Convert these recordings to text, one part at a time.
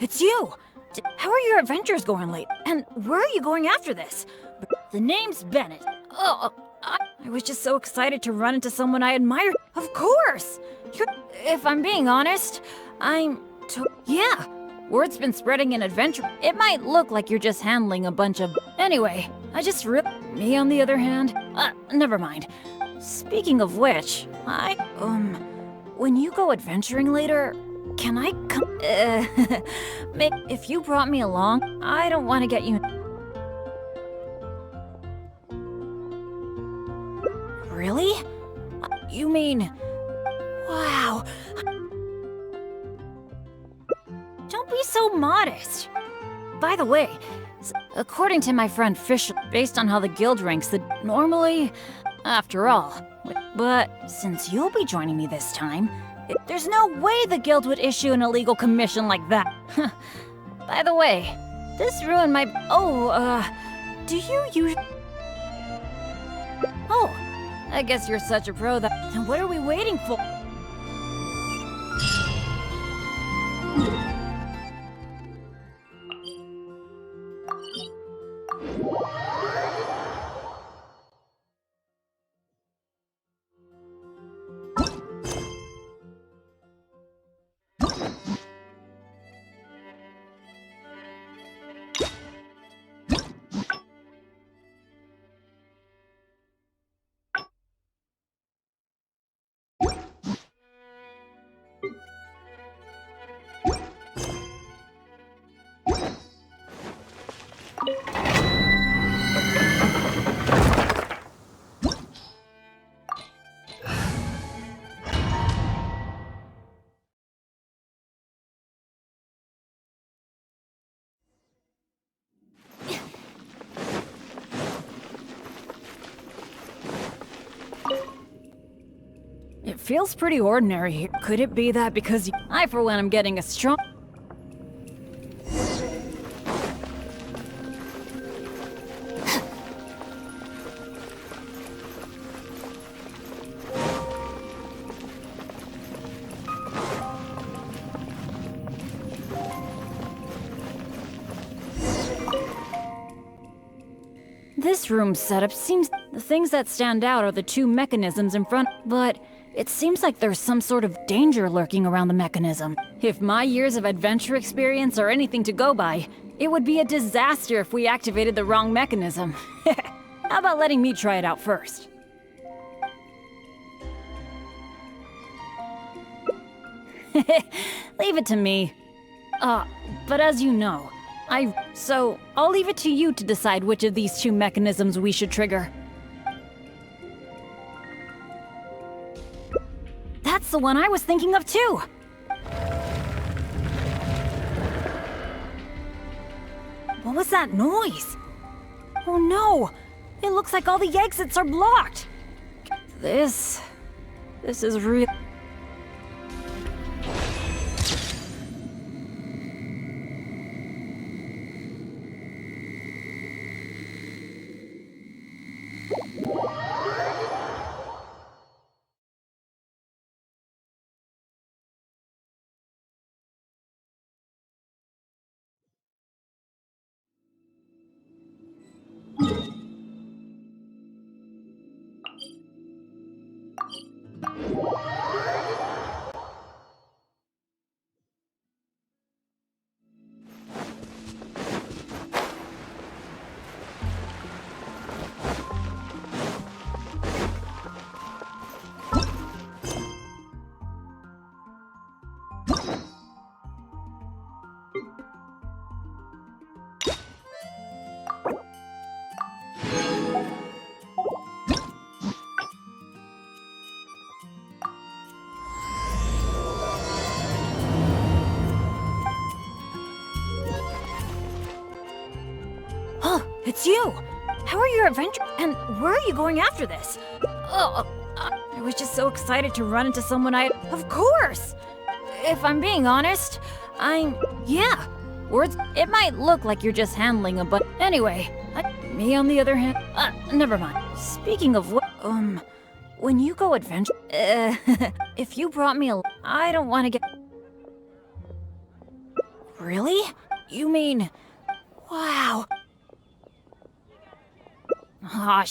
it's you! How are your adventures going late? And where are you going after this? The name's Bennett. I was just so excited to run into someone I admire. Of course! If I'm being honest, yeah, word's been spreading in adventure. It might look like you're just handling a bunch of... Anyway, me on the other hand, never mind. Speaking of which, when you go adventuring later, can I come? If you brought me along, I don't want to get you... Really? You mean... Wow. Don't be so modest. By the way, according to my friend Fish, based on how the guild ranks, that normally... After all, but since you'll be joining me this time, there's no way the guild would issue an illegal commission like that. By the way, this ruined my... do you usually... Oh, I guess you're such a pro that... Then what are we waiting for? It feels pretty ordinary here. Could it be that because I, for one, am getting a strong... This room's setup seems... The things that stand out are the two mechanisms in front, but it seems like there's some sort of danger lurking around the mechanism. If my years of adventure experience are anything to go by, it would be a disaster if we activated the wrong mechanism. How about letting me try it out first? Leave it to me. But as you know, So, I'll leave it to you to decide which of these two mechanisms we should trigger. That's the one I was thinking of too! What was that noise? Oh no! It looks like all the exits are blocked! This is real... It's you! How are your adventures? And where are you going after this? I was just so excited to run into someone I... Of course! If I'm being honest, yeah. Words... It might look like you're just handling a but... Anyway, me on the other hand... never mind. Speaking of what... when you go adventure... if you brought me I don't want to get... Really? You mean... Wow. Aw,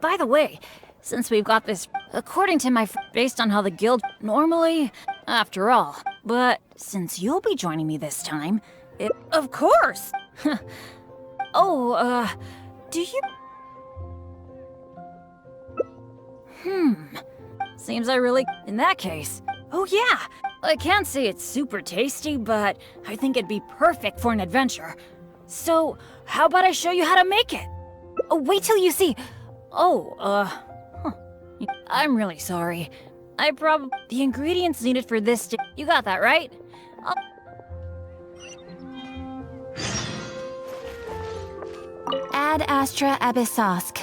By the way, since we've got this, according to my based on how the guild normally, after all, but since you'll be joining me this time, of course! Oh, do you... Seems I really... In that case... Oh yeah! I can't say it's super tasty, but I think it'd be perfect for an adventure. So, how about I show you how to make it? Oh, wait till you see... I'm really sorry. The ingredients needed for this You got that, right? Ad Astra Abyssosk.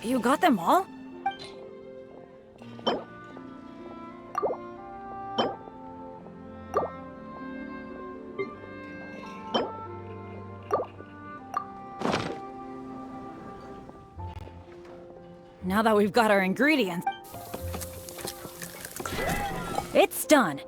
You got them all? Now that we've got our ingredients... It's done!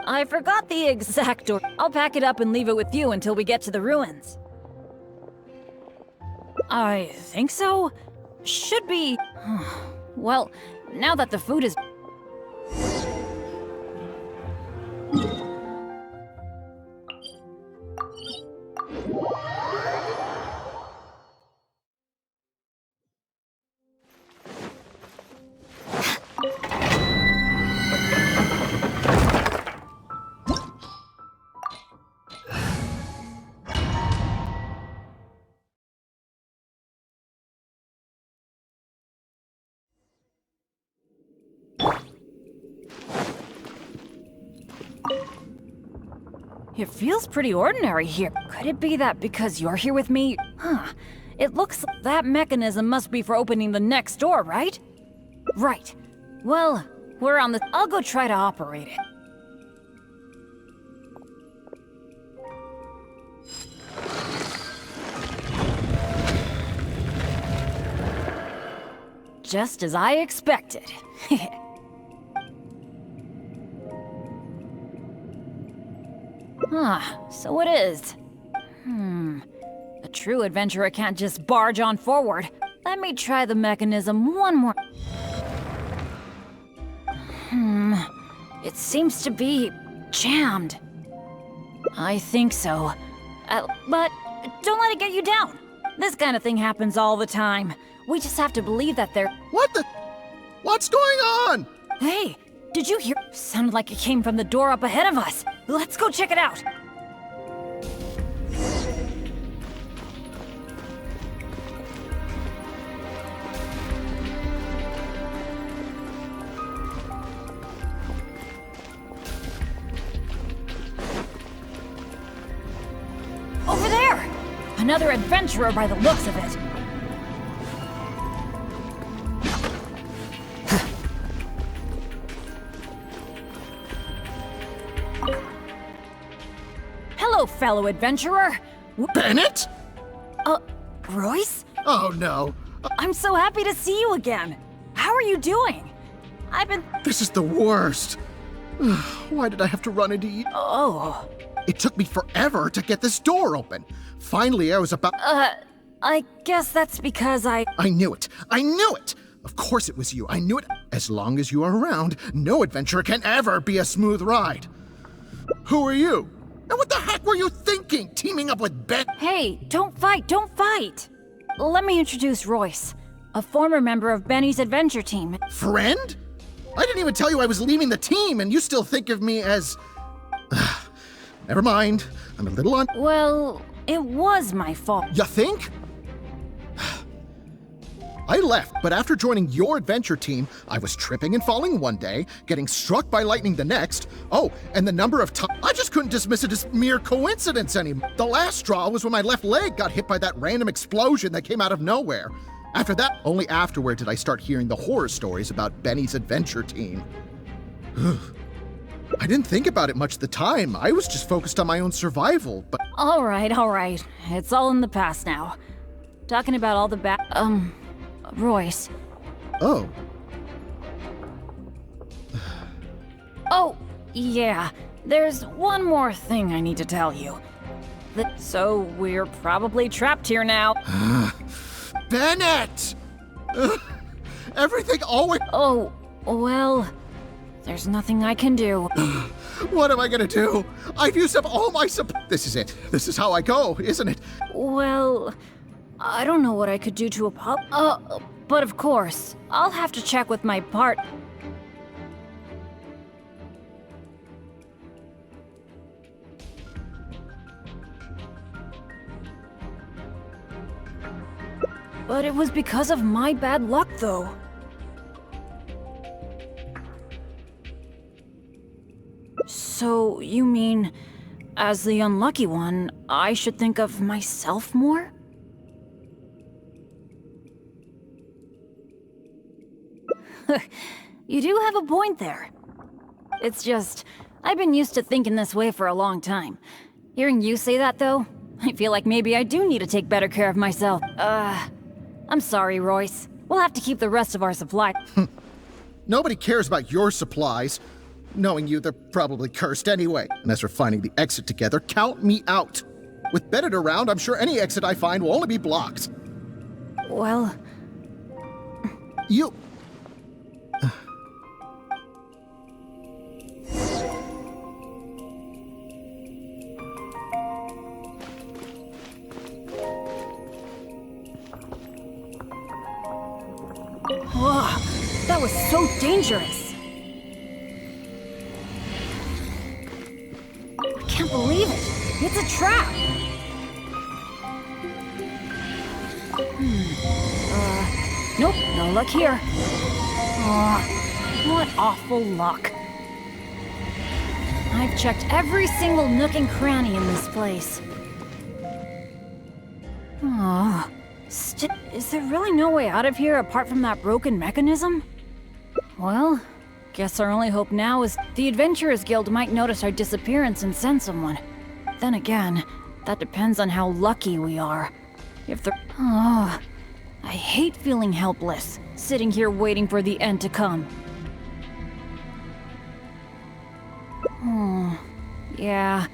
I forgot the exact order. I'll pack it up and leave it with you until we get to the ruins. I think so? Should be... Well, now that the food is... It feels pretty ordinary here. Could it be that because you're here with me? It looks like that mechanism must be for opening the next door, right? Right. Well, we're on the... I'll go try to operate it. Just as I expected. So it is. A true adventurer can't just barge on forward. Let me try the mechanism one more... It seems to be... jammed. I think so. But don't let it get you down. This kind of thing happens all the time. We just have to believe that they're... What the... What's going on? Hey, did you hear? Sounded like it came from the door up ahead of us. Let's go check it out. Over there! Another adventurer by the looks of it. Hello, fellow adventurer! Bennett? Royce? Oh no. I'm so happy to see you again. How are you doing? This is the worst. Why did I have to run into you? Oh. It took me forever to get this door open. Finally, I was about... I guess that's because I knew it. I knew it! Of course it was you. I knew it. As long as you are around, no adventure can ever be a smooth ride. Who are you? And what the heck were you thinking, teaming up with Ben? Hey, don't fight, don't fight! Let me introduce Royce, a former member of Benny's adventure team. Friend? I didn't even tell you I was leaving the team, and you still think of me as... Never mind. I'm a little Well, it was my fault. You think? I left, but after joining your adventure team, I was tripping and falling one day, getting struck by lightning the next. Oh, and the number of times... I just couldn't dismiss it as mere coincidence anymore. The last straw was when my left leg got hit by that random explosion that came out of nowhere. After that, only afterward did I start hearing the horror stories about Benny's adventure team. I didn't think about it much at the time. I was just focused on my own survival, but All right. It's all in the past now. Talking about all the Royce. oh. Oh, yeah. There's one more thing I need to tell you. So we're probably trapped here now. Bennett! Everything always. Oh, well, there's nothing I can do. What am I gonna do? I've used up all my This is it. This is how I go, isn't it? Well, I don't know what I could do to but of course, I'll have to check with my part. But it was because of my bad luck, though. So, you mean, as the unlucky one, I should think of myself more? You do have a point there. It's just, I've been used to thinking this way for a long time. Hearing you say that, though, I feel like maybe I do need to take better care of myself. I'm sorry, Royce. We'll have to keep the rest of our supply. Nobody cares about your supplies. Knowing you, they're probably cursed anyway. And as for finding the exit together, count me out. With Bennett around, I'm sure any exit I find will only be blocked. Well... You... Whoa, that was so dangerous. I can't believe it. It's a trap. Nope, no luck here. What awful luck. I've checked every single nook and cranny in this place. Is there really no way out of here apart from that broken mechanism? Well, guess our only hope now is the Adventurers Guild might notice our disappearance and send someone. Then again, that depends on how lucky we are. If the... I hate feeling helpless, sitting here waiting for the end to come. Yeah.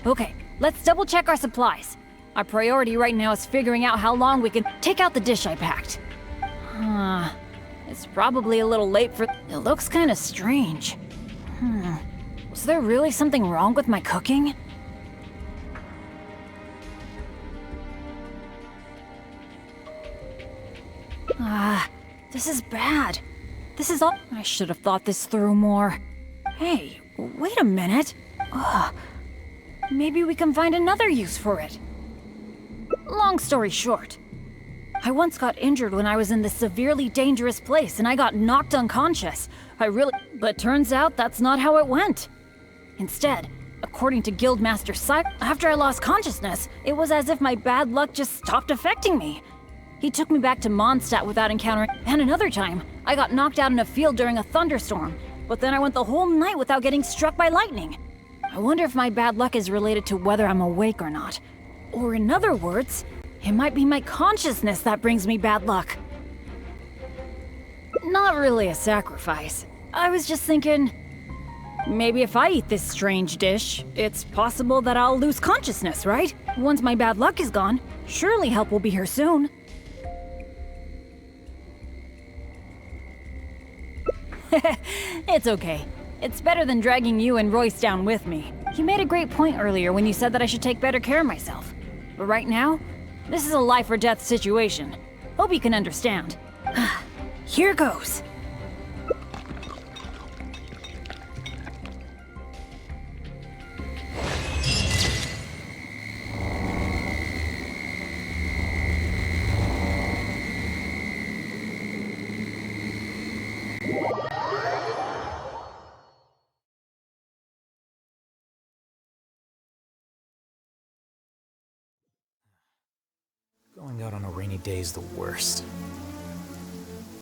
Okay, let's double check our supplies. Our priority right now is figuring out how long we can take out the dish I packed. It's probably a little late for... It looks kind of strange. Was there really something wrong with my cooking? This is bad. This is all... I should have thought this through more. Hey, wait a minute. Maybe we can find another use for it. Long story short, I once got injured when I was in this severely dangerous place and I got knocked unconscious. But turns out that's not how it went. Instead, according to Guildmaster Cypher, after I lost consciousness, it was as if my bad luck just stopped affecting me. He took me back to Mondstadt without encountering, and another time, I got knocked out in a field during a thunderstorm, but then I went the whole night without getting struck by lightning. I wonder if my bad luck is related to whether I'm awake or not. Or in other words, it might be my consciousness that brings me bad luck. Not really a sacrifice. I was just thinking, maybe if I eat this strange dish, it's possible that I'll lose consciousness, right? Once my bad luck is gone, surely help will be here soon. It's okay. It's better than dragging you and Royce down with me. You made a great point earlier when you said that I should take better care of myself. But right now, this is a life or death situation. Hope you can understand. Here goes. Going out on a rainy day is the worst.